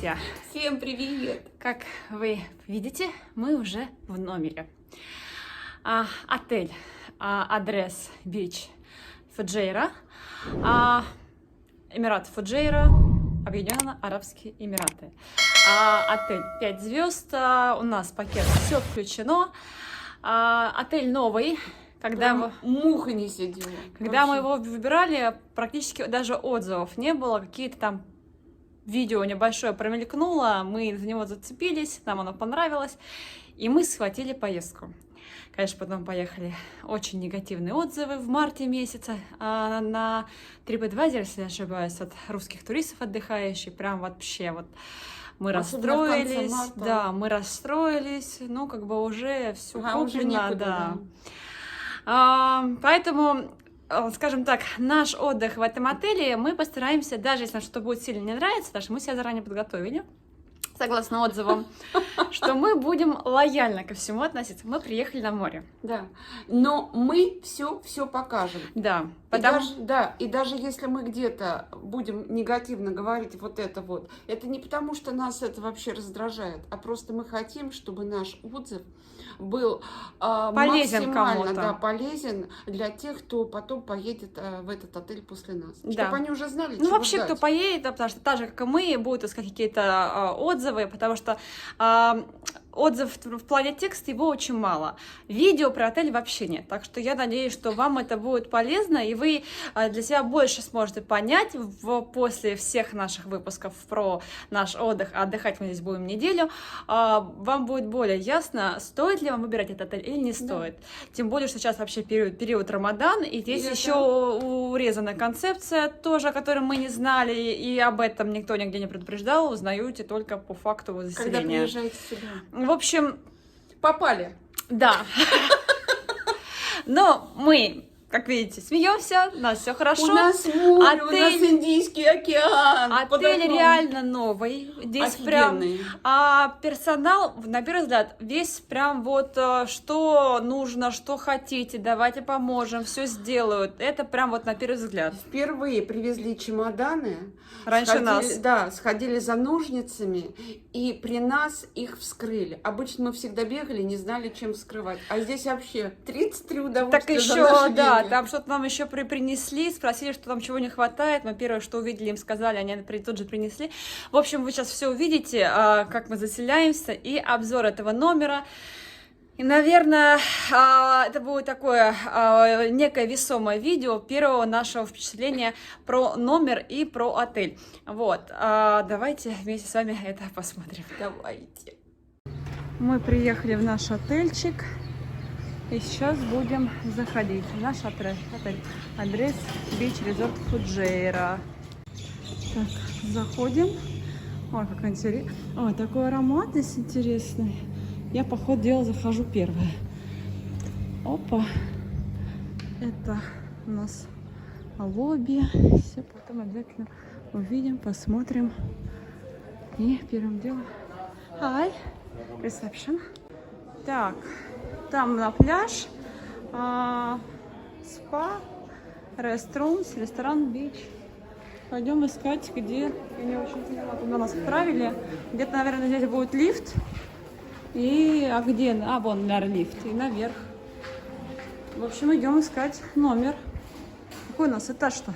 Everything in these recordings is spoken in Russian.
друзья! Всем привет! Как вы видите, мы уже в номере. Отель Адрес Бич Фуджейра, Эмират Фуджейра, Объединенные Арабские Эмираты. Отель 5 звезд, у нас пакет все включено. Отель новый. Когда муха не сидела. Когда мы его выбирали, практически даже отзывов не было, какие-то там видео небольшое промелькнуло, мы за него зацепились, нам оно понравилось, и мы схватили поездку. Конечно, потом поехали очень негативные отзывы в марте месяце на TripAdvisor, если не ошибаюсь, от русских туристов отдыхающих, прям вообще вот мы расстроились, да, мы расстроились, ну как бы уже все куплено, да. Поэтому, скажем так, наш отдых в этом отеле мы постараемся, даже если нам что-то будет сильно не нравиться, потому что мы себя заранее подготовили, согласно отзывам, что мы будем лояльно ко всему относиться. Мы приехали на море. Да, но мы все покажем. Да, и даже если мы где-то будем негативно говорить вот это вот, это не потому, что нас это вообще раздражает, а просто мы хотим, чтобы наш отзыв был полезен максимально, кому-то. Да, полезен для тех, кто потом поедет в этот отель после нас. Да. Чтобы они уже знали, ну, чего вообще, ждать. кто поедет, да, потому что так же, как и мы, будут искать какие-то отзывы, потому что отзыв в плане текста его очень мало. Видео про отель вообще нет. Так что я надеюсь, что вам это будет полезно, и вы для себя больше сможете понять после всех наших выпусков про наш отдых, а отдыхать мы здесь будем неделю, вам будет более ясно, стоит ли вам выбирать этот отель или не стоит. Да. Тем более, что сейчас вообще период Рамадан, и здесь еще урезана концепция тоже, о которой мы не знали, и об этом никто нигде не предупреждал, узнаете только по факту заселения. Когда приезжаете сюда. В общем, попали. Да. Но мы, как видите, смеемся, у нас все хорошо. У нас море, у нас Индийский океан. Отель реально новый. Здесь офигенный. Прям персонал, на первый взгляд, весь прям вот что нужно, что хотите, давайте поможем, все сделают. Это прям вот на первый взгляд. Впервые привезли чемоданы. Раньше нас. Да, сходили за ножницами, и при нас их вскрыли. Обычно мы всегда бегали, не знали, чем вскрывать. А здесь вообще 33 удовольствия. Так еще, да, там что-то нам еще принесли, спросили, что там чего не хватает. Мы первое, что увидели, им сказали, они тут же принесли. В общем, вы сейчас все увидите, как мы заселяемся, и обзор этого номера. И, наверное, это будет такое некое весомое видео первого нашего впечатления про номер и про отель. Вот, давайте вместе с вами это посмотрим. Давайте. Мы приехали в наш отельчик. И сейчас будем заходить в наш отель. Адрес Бич Резорт Фуджейра. Так, заходим. Ой, как интересно. Ой, такой аромат здесь интересный. Я, по ходу дела, захожу первая. Опа. Это у нас лобби. Все потом обязательно увидим, посмотрим. И первым делом... Hi, reception. Так. Там на пляж, спа, ресторан, бич. Пойдем искать, где, я не очень поняла, куда нас отправили. Где-то, наверное, здесь будет лифт. А где? Вон, наверное, лифт. И наверх. В общем, идем искать номер. Какой у нас этаж-то?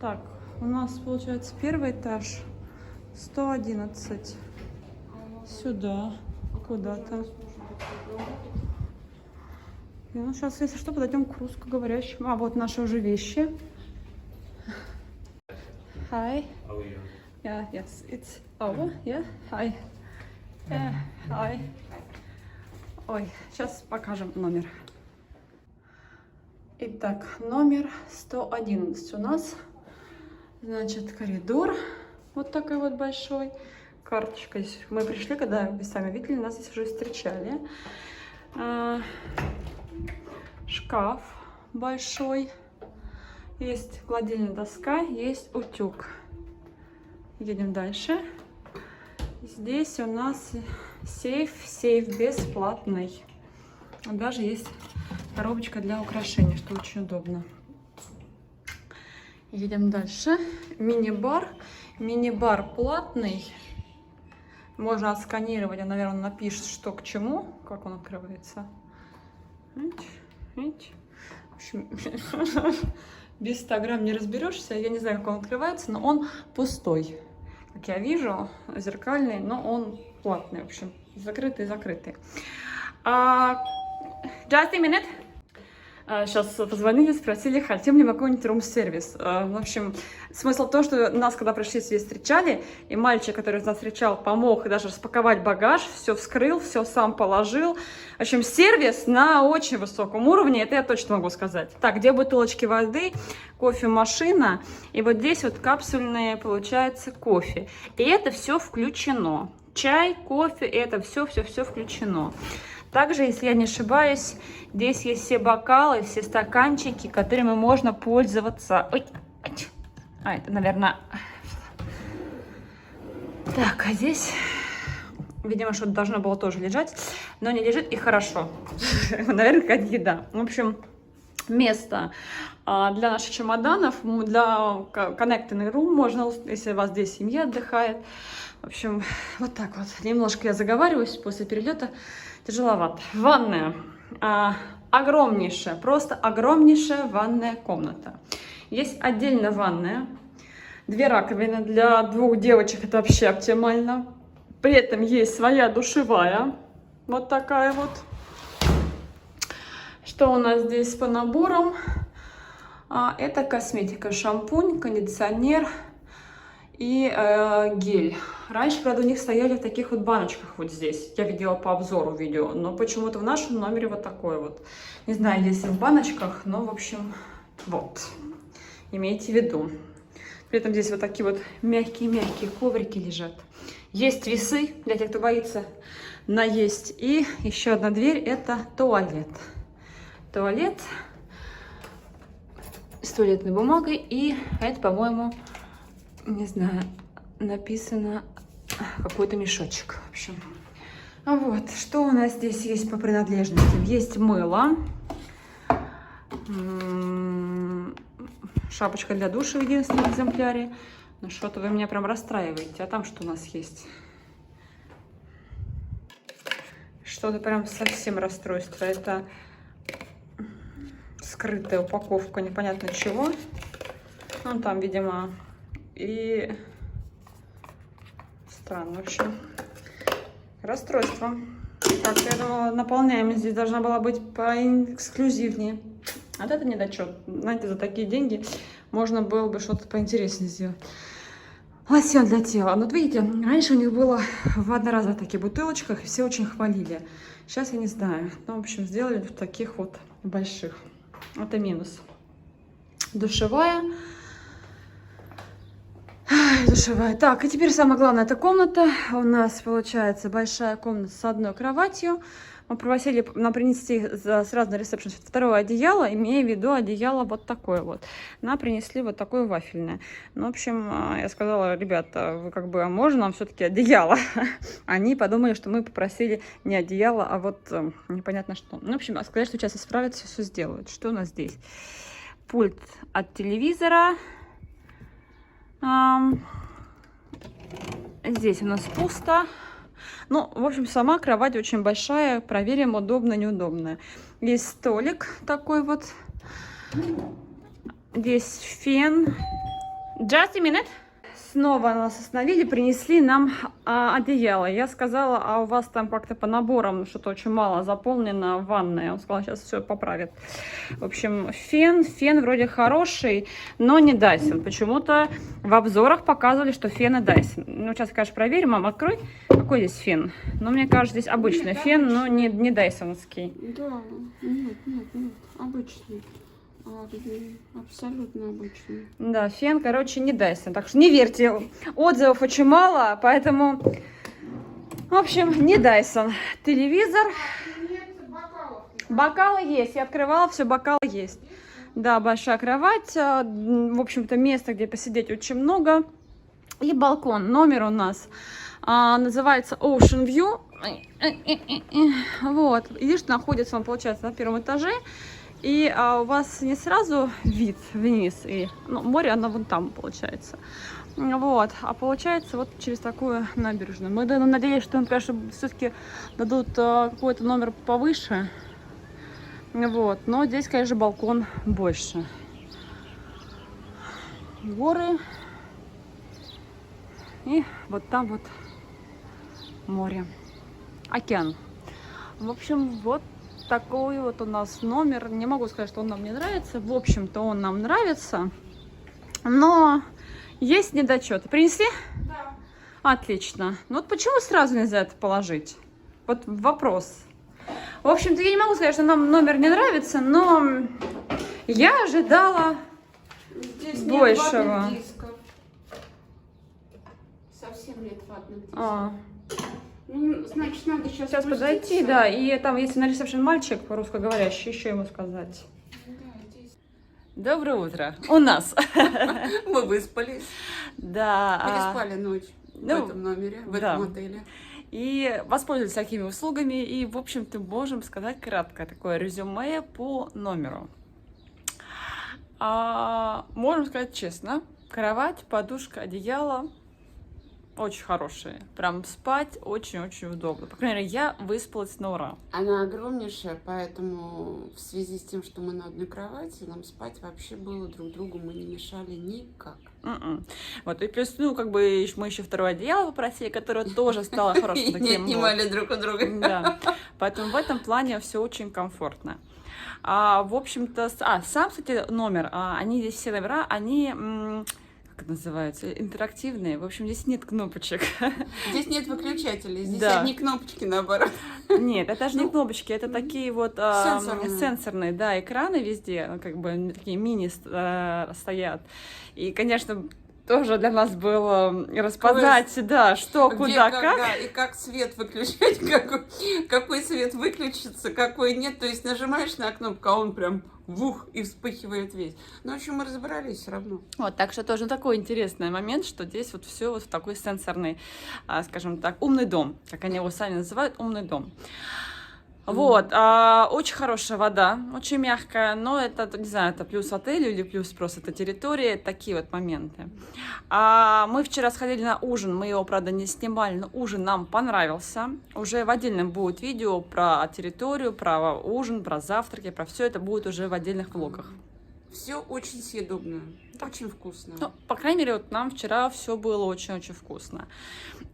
Так, у нас, получается, первый этаж. 111. Сюда. Куда-то. Ну, сейчас, если что, подойдем к русскоговорящим. Вот наши уже вещи. Hi. Oh, yeah. Yeah, yes, it's over. Yeah, hi. Hi. Ой, сейчас покажем номер. Итак, номер 111 у нас. Значит, коридор вот такой вот большой. Карточка здесь. Мы пришли, когда вы сами видели, нас здесь уже встречали. Шкаф большой. Есть гладильная доска, есть утюг. Едем дальше. Здесь у нас сейф бесплатный. Даже есть коробочка для украшений, что очень удобно. Едем дальше. Мини-бар. Мини-бар платный. Можно отсканировать, наверное, напишет, что к чему, как он открывается. Видите? В общем, без 100 грамм не разберешься. Я не знаю, как он открывается, но он пустой. Как я вижу, зеркальный, но он платный, в общем, закрытый. Just a minute. Сейчас позвонили, спросили, хотим ли мы какой-нибудь рум-сервис. В общем, смысл в том, что нас, когда пришли, здесь встречали, и мальчик, который нас встречал, помог даже распаковать багаж, все вскрыл, все сам положил. В общем, сервис на очень высоком уровне, это я точно могу сказать. Так, где бутылочки воды, кофемашина, и вот здесь вот капсульные, получается, кофе. И это все включено. Чай, кофе, это все включено. Также, если я не ошибаюсь, здесь есть все бокалы, все стаканчики, которыми можно пользоваться. Ой, это, наверное... Так, а здесь, видимо, что-то должно было тоже лежать, но не лежит, и хорошо. Наверное, какая-то еда. В общем, место для наших чемоданов, для connecting room можно, если у вас здесь семья отдыхает. В общем, вот так вот. Немножко я заговариваюсь после перелета. Тяжеловато. Ванная. Огромнейшая, просто огромнейшая ванная комната. Есть отдельно ванная. 2 раковины для 2 девочек. Это вообще оптимально. При этом есть своя душевая. Вот такая вот. Что у нас здесь по наборам? Это косметика. Шампунь, кондиционер и гель. Раньше, правда, у них стояли в таких вот баночках вот здесь. Я видела по обзору видео, но почему-то в нашем номере вот такой вот. Не знаю, есть в баночках, но, в общем, вот. Имейте в виду. При этом здесь вот такие вот мягкие-мягкие коврики лежат. Есть весы для тех, кто боится наесть. И еще одна дверь, это туалет. Туалет с туалетной бумагой. И это, по-моему, не знаю, написано какой-то мешочек. В общем, вот, что у нас здесь есть по принадлежностям. Есть мыло. Шапочка для душа в единственном экземпляре. Ну что-то вы меня прям расстраиваете. А там что у нас есть? Что-то прям совсем расстройство. Это скрытая упаковка непонятно чего. Ну там, видимо, и странно, в общем. Расстройство. Как-то я думала, наполняемость здесь должна была быть поэксклюзивнее. А вот это недочет. Знаете, за такие деньги можно было бы что-то поинтереснее сделать. Лосьон для тела. Ну, вот видите, раньше у них было в одноразовых таких бутылочках, и все очень хвалили. Сейчас я не знаю. Ну, в общем, сделали в таких вот больших. Это минус. Душевая. Душевая. Так, и теперь самое главное, это комната. У нас получается большая комната с одной кроватью. Мы попросили нам принести сразу на ресепшн 2-е одеяло, имея в виду одеяло вот такое вот. Нам принесли вот такое вафельное. Ну, в общем, я сказала, ребята, вы как бы, а можно нам все-таки одеяло? Они подумали, что мы попросили не одеяло, а вот непонятно что. Ну, в общем, сказали, что сейчас исправятся, все сделают. Что у нас здесь? Пульт от телевизора. Здесь у нас пусто. Ну, в общем, сама кровать очень большая. Проверим, удобно, неудобно. Есть столик такой вот. Здесь фен. Just a minute. Снова нас остановили, принесли нам одеяло. Я сказала, а у вас там как-то по наборам что-то очень мало заполнено в ванной. Он сказал, сейчас все поправит. В общем, фен вроде хороший, но не Dyson. Почему-то в обзорах показывали, что фен и Dyson. Ну, сейчас, конечно, проверим. Мам, открой, какой здесь фен. Ну, мне кажется, здесь обычный фен, но не дайсоновский. Да, нет, обычный. Абсолютно обычный. Да, фен, короче, не Dyson. Так что не верьте. Отзывов очень мало, поэтому... В общем, не Dyson. Телевизор. Бокалы есть. Я открывала, все, бокалы есть. Да, большая кровать. В общем-то, места, где посидеть очень много. И балкон. Номер у нас называется Ocean View. Вот. И лишь находится он, получается, на 1-м этаже. И у вас не сразу вид вниз, и ну, море, оно вон там получается. Вот, а получается вот через такую набережную. Мы надеялись, что им, конечно, все-таки дадут какой-то номер повыше. Вот, но здесь, конечно, балкон больше. Горы. И вот там вот море. Океан. В общем, вот такой вот у нас номер. Не могу сказать, что он нам не нравится. В общем-то, он нам нравится. Но есть недочеты. Принесли? Да. Отлично. Ну вот почему сразу нельзя это положить? Вот вопрос. В общем-то, я не могу сказать, что нам номер не нравится, но я ожидала Здесь большего. нет ватных дисков. Совсем нет ватных дисков. Ну, значит, надо сейчас Подойти, да, и там, если на ресепшн мальчик русскоговорящий, еще ему сказать. Да, здесь. Доброе утро. У нас. Мы выспались. Да. Переспали ночь в ну, этом номере, в да. этом отеле. И воспользовались такими услугами. И, в общем-то, можем сказать кратко такое резюме по номеру. Можем сказать честно. Кровать, подушка, одеяло очень хорошие. Прям спать очень-очень удобно. По крайней мере, я выспалась на ура. Она огромнейшая, поэтому в связи с тем, что мы на одной кровати, нам спать вообще было друг другу, мы не мешали никак. Вот, и плюс, ну, как бы мы еще второе одеяло попросили, которое тоже стало хорошим Не отнимали друг у друга. Да, поэтому в этом плане все очень комфортно. В общем-то, сам, кстати, номер, они здесь все номера, они, как это называется, интерактивные. В общем, здесь нет кнопочек. Здесь нет выключателей, здесь Да. одни кнопочки наоборот. Нет, это же не кнопочки, это такие вот сенсорные, да, экраны везде, ну, как бы такие мини стоят. И, конечно, тоже для нас было распознать, да, что, Где, куда, когда как. и как свет выключать, какой свет выключится, какой нет. То есть нажимаешь на кнопку, а он прям вух и вспыхивает весь. Ну, в общем, мы разобрались все равно. Вот, так что тоже такой интересный момент, что здесь вот все вот в такой сенсорный, скажем так, умный дом, как они его сами называют, умный дом. Вот, очень хорошая вода, очень мягкая, но это, не знаю, это плюс отелю или плюс просто это территория, такие вот моменты. Мы вчера сходили на ужин, мы его, правда, не снимали, но ужин нам понравился. Уже в отдельном будет видео про территорию, про ужин, про завтраки, про все это будет уже в отдельных влогах. Все очень съедобно, очень вкусно. Ну, по крайней мере, вот нам вчера все было очень-очень вкусно.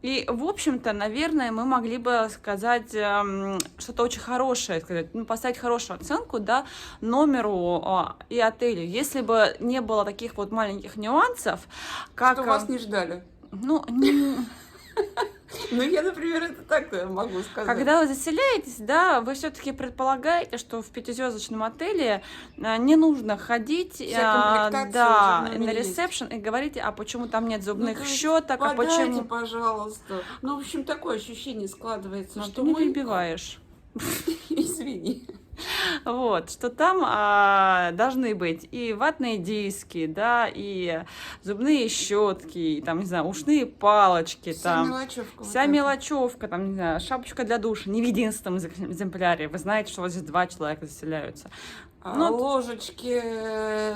И, в общем-то, наверное, мы могли бы сказать что-то очень хорошее, сказать, ну, поставить хорошую оценку, да, номеру и отелю, если бы не было таких вот маленьких нюансов, как... Что вас не ждали. Ну, Ну, я, например, это так могу сказать. когда вы заселяетесь, да, вы все-таки предполагаете, что в пятизвездочном отеле не нужно ходить да, на ресепшн и говорить, а почему там нет зубных ну, щеток, а подайте, почему... пожалуйста. Ну, в общем, такое ощущение складывается, Ну, что ты не мы... перебиваешь. Извини. Вот, что там должны быть и ватные диски, да, и зубные щетки, и, там, не знаю, ушные палочки, там, вся мелочевка, там, не знаю, шапочка для душа, не в единственном экземпляре. Вы знаете, что у вас здесь 2 человека заселяются. Ложечки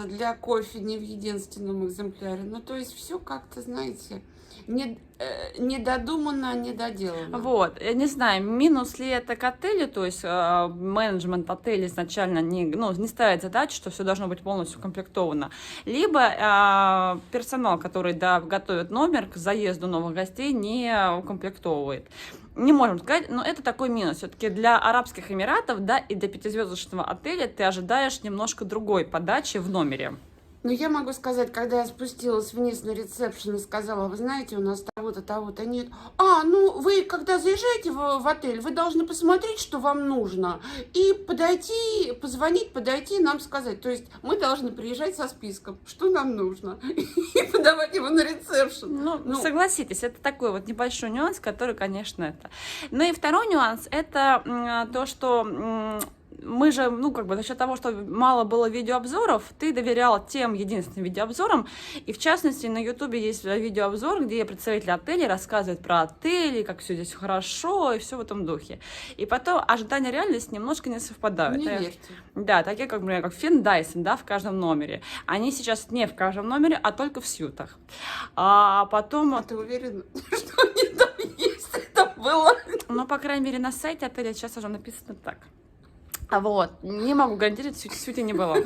для кофе не в единственном экземпляре. Ну, то есть все как-то, знаете, не додумано, не доделано. Вот, я не знаю, минус ли это к отелю, то есть менеджмент отеля изначально не ставит задачу, что все должно быть полностью укомплектовано, либо персонал, который, да, готовит номер к заезду новых гостей, не укомплектовывает. Не можем сказать, но это такой минус. Все-таки для Арабских Эмиратов, да, и для пятизвездочного отеля ты ожидаешь немножко другой подачи в номере. Ну, я могу сказать, когда я спустилась вниз на ресепшн и сказала, вы знаете, у нас того-то, того-то нет. Ну, вы, когда заезжаете в отель, вы должны посмотреть, что вам нужно, и подойти, позвонить, подойти и нам сказать. То есть мы должны приезжать со списком, что нам нужно, и подавать его на ресепшн. Ну, согласитесь, это такой вот небольшой нюанс, который, конечно, это. Ну и второй нюанс, это то, что... мы же, ну, как бы, за счет того, что мало было видеообзоров, ты доверял тем единственным видеообзорам, и, в частности, на Ютубе есть видеообзор, где представители отелей рассказывают про отели, как все здесь хорошо, и все в этом духе. И потом ожидания реальности немножко не совпадают. Не верьте. Да, такие, как, например, как Фин Дайсон, да, в каждом номере. Они сейчас не в каждом номере, а только в сьютах. А потом... А ты уверена, что они там есть? Это было... Ну, по крайней мере, на сайте отеля сейчас уже написано так. Вот. Не могу гарантировать, сюти не было.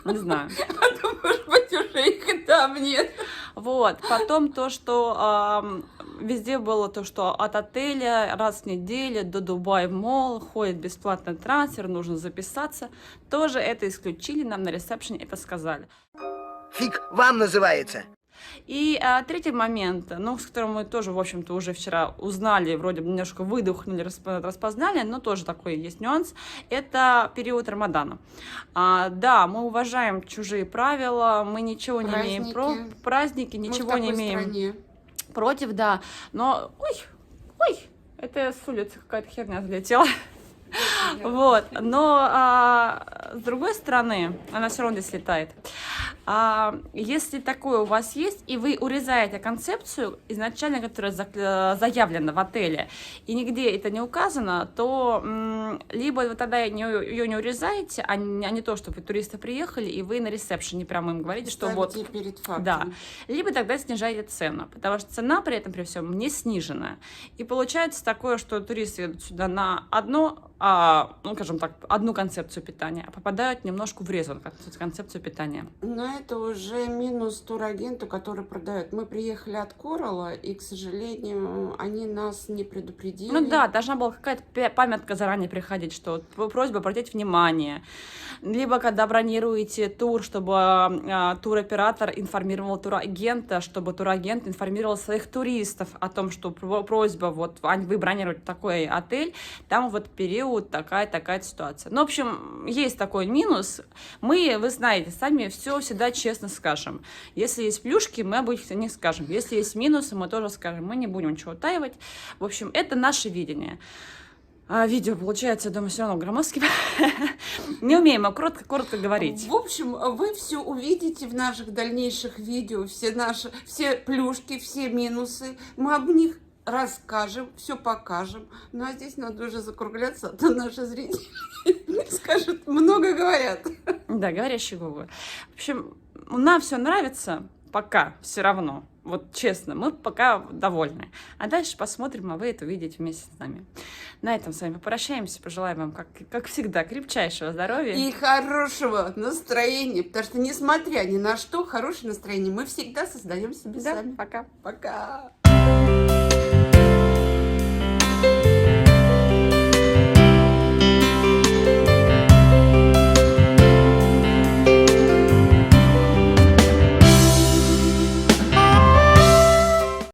Не знаю. А то, может быть, уже их и там нет. Вот. Потом то, что везде было то, что от отеля раз в неделю до Дубай Молл ходит бесплатный трансфер, нужно записаться. Тоже это исключили, нам на ресепшене это сказали. Фиг вам называется. И третий момент, ну, с которым мы тоже, в общем-то, уже вчера узнали, вроде бы немножко выдохнули, распознали, но тоже такой есть нюанс, это период Рамадана. Да, мы уважаем чужие правила, мы ничего не имеем про праздники, ничего не имеем против, да, но, ой, это с улицы какая-то херня залетела. Вот, но с другой стороны, она все равно здесь летает. Если такое у вас есть, и вы урезаете концепцию изначально, которая заявлена в отеле, и нигде это не указано, то либо вы тогда ее не урезаете, а не то, что вы туристы приехали, и вы на ресепшене прямо им говорите, что вот... перед фактом. Да. Либо тогда снижаете цену, потому что цена при этом, при всем, не сниженная. И получается такое, что туристы едут сюда на одну, ну, скажем так, одну концепцию питания, а попадают немножко в резон концепцию питания. Но это уже минус турагенту, который продает. Мы приехали от Коралла, и, к сожалению, они нас не предупредили. Ну да, должна была какая-то памятка заранее приходить, что просьба обратить внимание. Либо когда бронируете тур, чтобы туроператор информировал турагента, чтобы турагент информировал своих туристов о том, что просьба, вот вы бронируете такой отель, там в этот период такая ситуация. Ну, в общем, есть такой минус. Вы знаете, сами все всегда честно скажем. Если есть плюшки, мы обычно не скажем. Если есть минусы, мы тоже скажем. Мы не будем ничего утаивать. В общем, это наше видение. Видео, получается, я думаю, все равно громоздким. Не умеем, а коротко говорить. В общем, вы все увидите в наших дальнейших видео, все плюшки, все минусы. Мы об них расскажем, все покажем. Ну, а здесь надо уже закругляться, а то наши зрители скажут, много говорят. Да, говорящие губы. В общем, нам все нравится пока все равно. Вот честно, мы пока довольны. А дальше посмотрим, а вы это увидите вместе с нами. На этом с вами попрощаемся. Пожелаем вам, как всегда, крепчайшего здоровья. И хорошего настроения. Потому что, несмотря ни на что, хорошее настроение мы всегда создаем себе сами. Пока. Пока.